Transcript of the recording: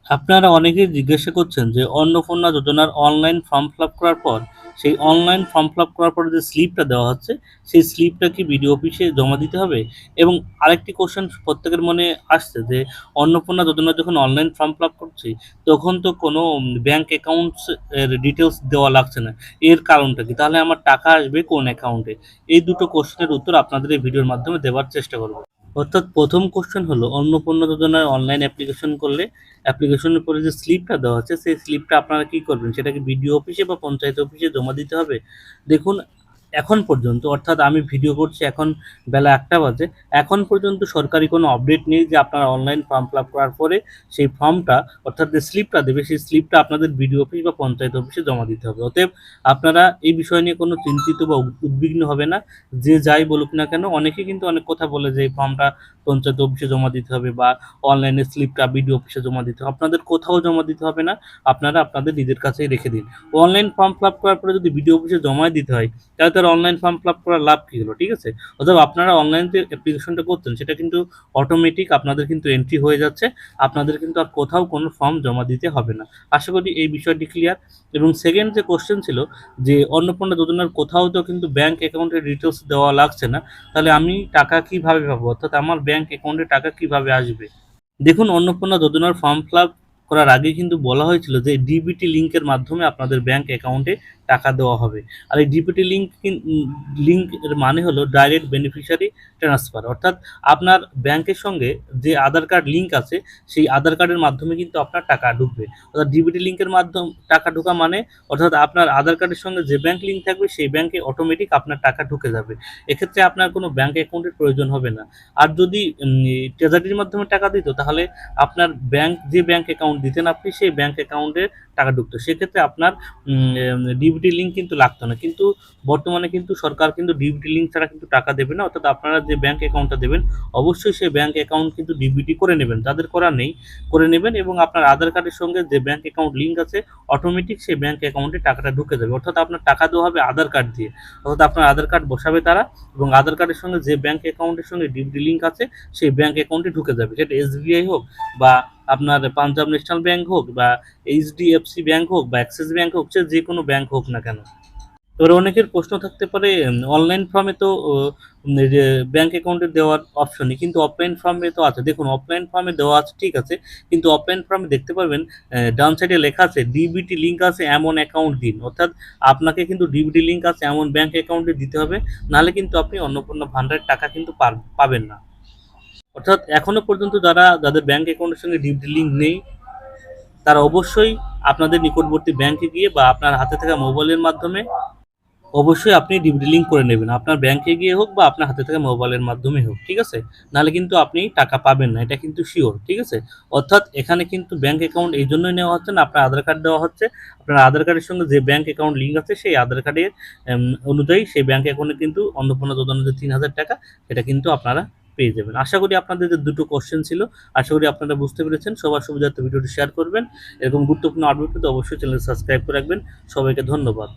আপনারা অনেকেই জিজ্ঞাসা করছেন যে অন্নপূর্ণা যোজনার অনলাইন ফর্ম ফিল আপ করার পর সেই অনলাইন ফর্ম ফিল আপ করার পরে যে স্লিপটা দেওয়া হচ্ছে সেই স্লিপটা কি বিডিও অফিসে জমা দিতে হবে? এবং আরেকটি কোশ্চেন প্রত্যেকের মনে আসছে যে অন্নপূর্ণা যোজনা যখন অনলাইন ফর্ম ফিল আপ করছি তখন তো কোনো ব্যাংক অ্যাকাউন্টস এর ডিটেলস দেওয়া লাগছে না। এর কারণটা কি? তাহলে আমার টাকা আসবে কোন অ্যাকাউন্টে? এই দুটো কোশ্চেনের উত্তর আপনাদের এই ভিডিওর মাধ্যমে দেওয়ার চেষ্টা করব। অর্থাৎ প্রথম কোশ্চেন হলো অন্নপূর্ণা যোজনার অনলাইন অ্যাপ্লিকেশন করলে অ্যাপ্লিকেশনের পরে যে স্লিপটা দেওয়া আছে সেই স্লিপটা আপনারা কী করবেন? সেটা কি বিডিও অফিসে বা পঞ্চায়েত অফিসে জমা দিতে হবে? দেখুন, এখন পর্যন্ত অর্থাৎ আমি ভিডিও করছি এখন বেলা ১টা বাজে। এখন পর্যন্ত সরকারি কোনো আপডেট নেই যে আপনারা অনলাইন ফর্ম ফিল আপ করার পরে সেই ফর্মটা অর্থাৎ যে স্লিপটা দেবে সেই স্লিপটা আপনাদের বিডিও অফিস বা পঞ্চায়েত অফিসে জমা দিতে হবে। অতএব আপনারা এই বিষয় নিয়ে কোনো চিন্তিত বা উদ্বিগ্ন হবে না। যে যাই বলুক না কেন, অনেকে কিন্তু অনেক কথা বলে যে এই ফর্মটা পঞ্চায়েত অফিসে জমা দিতে হবে বা অনলাইনে স্লিপটা বিডিও অফিসে জমা দিতে হবে। আপনাদের কোথাও জমা দিতে হবে না, আপনারা আপনাদের নিজের কাছেই রেখে দিন। অনলাইন ফর্ম ফিল আপ করার পরে যদি বিডিও অফিসে জমাই দিতে হয় তাহলে তার অনলাইন ফর্ম ফিল আপ করার লাভ কী হলো? ঠিক আছে? অথবা আপনারা অনলাইন যে অ্যাপ্লিকেশনটা করছেন সেটা কিন্তু অটোমেটিক আপনাদের কিন্তু এন্ট্রি হয়ে যাচ্ছে। আপনাদের কিন্তু আর কোথাও কোনো ফর্ম জমা দিতে হবে না। আশা করি এই বিষয়টি ক্লিয়ার। এবং সেকেন্ড যে কোশ্চেন ছিল যে অন্নপূর্ণা যোজনার কোথাও তো কিন্তু ব্যাংক অ্যাকাউন্টের ডিটেলস দেওয়া লাগছে না। তাহলে আমি টাকা কিভাবে পাবো? অর্থাৎ আমার ব্যাংক অ্যাকাউন্টে টাকা কিভাবে আসবে? দেখুন, অন্নপূর্ণা যোজনার ফর্ম ফিল আপ করার আগে কিন্তু বলা হয়েছিল যে ডিবিটি লিঙ্কের মাধ্যমে আপনাদের ব্যাংক অ্যাকাউন্টে টাকা দেওয়া হবে। আর এই ডিবিটি লিঙ্ক এর মানে হলো ডাইরেক্ট বেনিফিশিয়ারি ট্রান্সফার। অর্থাৎ আপনার ব্যাংকের সঙ্গে যে আধার কার্ড লিঙ্ক আছে সেই আধার কার্ডের মাধ্যমে কিন্তু আপনার টাকা ঢুকবে। অর্থাৎ ডিবিটি লিঙ্কের মাধ্যম টাকা ঢোকা মানে অর্থাৎ আপনার আধার কার্ডের সঙ্গে যে ব্যাংক লিঙ্ক থাকবে সেই ব্যাংকে অটোমেটিক আপনার টাকা ঢুকে যাবে। এক্ষেত্রে আপনার কোনো ব্যাংক অ্যাকাউন্টের প্রয়োজন হবে না। আর যদি ট্রেজারির মাধ্যমে টাকা দিত তাহলে আপনার যে ব্যাংক অ্যাকাউন্ট দিতেন আপনি সেই ব্যাংক অ্যাকাউন্টে টাকা ঢুকতো। সেক্ষেত্রে আপনার ডিবিটি লিঙ্ক কিন্তু লাগতো না। কিন্তু বর্তমানে কিন্তু সরকার কিন্তু ডিবিটি লিঙ্ক ছাড়া কিন্তু টাকা দেবে না। অর্থাৎ আপনারা যে ব্যাংক অ্যাকাউন্টটা দেবেন অবশ্যই সেই ব্যাংক অ্যাকাউন্ট কিন্তু ডিবিটি করে নেবেন। যাদের করা নেই করে নেবেন এবং আপনার আধার কার্ডের সঙ্গে যে ব্যাংক অ্যাকাউন্ট লিঙ্ক আছে অটোমেটিক সেই ব্যাংক অ্যাকাউন্টে টাকাটা ঢুকে যাবে। অর্থাৎ আপনার টাকা দেওয়া হবে আধার কার্ড দিয়ে। অর্থাৎ আপনার আধার কার্ড বসাবে তারা এবং আধার কার্ডের সঙ্গে যে ব্যাংক অ্যাকাউন্টের সঙ্গে ডিবিটি লিঙ্ক আছে সেই ব্যাংক অ্যাকাউন্টে ঢুকে যাবে। সেটা এসবিআই হোক বা আপনার পাঞ্জাব ন্যাশনাল ব্যাংক হোক বা এইচডিএফসি ব্যাংক হোক বা অ্যাক্সিস ব্যাংক হোক, সে যে কোনো ব্যাংক হোক না কেন। এবার অনেকের প্রশ্ন থাকতে পারে অনলাইন ফর্মে তো যে ব্যাংক অ্যাকাউন্টে দেওয়ার অপশন নেই, কিন্তু অফলাইন ফর্মে তো আছে। দেখুন, অফলাইন ফর্মে দেওয়া আছে ঠিক আছে, কিন্তু অফলাইন ফর্মে দেখতে পারবেন ডান সাইডে লেখা আছে ডিবিটি লিঙ্ক আছে এমন অ্যাকাউন্ট দিন। অর্থাৎ আপনাকে কিন্তু ডিবিটি লিঙ্ক আছে এমন ব্যাংক অ্যাকাউন্টে দিতে হবে, নাহলে কিন্তু আপনি অন্নপূর্ণা ভান্ডারের টাকা কিন্তু পাবেন না। অর্থাৎ এখনো পর্যন্ত যাদের ব্যাংক অ্যাকাউন্টের সঙ্গে ডিবিটি লিঙ্ক নেই তারা অবশ্যই আপনাদের নিকটবর্তী ব্যাংকে গিয়ে বা আপনার হাতে থাকা মোবাইলের মাধ্যমে অবশ্যই আপনি ডিবিটি লিঙ্ক করে নেবেন। আপনার ব্যাংকে গিয়ে হোক বা আপনার হাতে থাকা মোবাইলের মাধ্যমে হোক, ঠিক আছে? নাহলে কিন্তু আপনি টাকা পাবেন না। এটা কিন্তু সিওর, ঠিক আছে? অর্থাৎ এখানে কিন্তু ব্যাংক অ্যাকাউন্ট এইজন্যই নেওয়া হচ্ছে না, আপনার আধার কার্ড দেওয়া হচ্ছে। আপনার আধার কার্ডের সঙ্গে যে ব্যাংক অ্যাকাউন্ট লিঙ্ক আছে সেই আধার কার্ডের অনুযায়ী সেই ব্যাংক অ্যাকাউন্টে কিন্তু অন্নপূর্ণা যোজনার যে ৩,০০০ টাকা সেটা কিন্তু আপনারা পেয়ে যাবেন। আশা করি আপনাদের যে দুটো কোয়েশ্চেন ছিল, আশা করি আপনারা বুঝতে পেরেছেন। সবার সুবিধার্থে ভিডিওটি শেয়ার করবেন। এরকম গুরুত্বপূর্ণ আপডেট পেতে অবশ্যই চ্যানেলটি সাবস্ক্রাইব করে রাখবেন। সবাইকে ধন্যবাদ।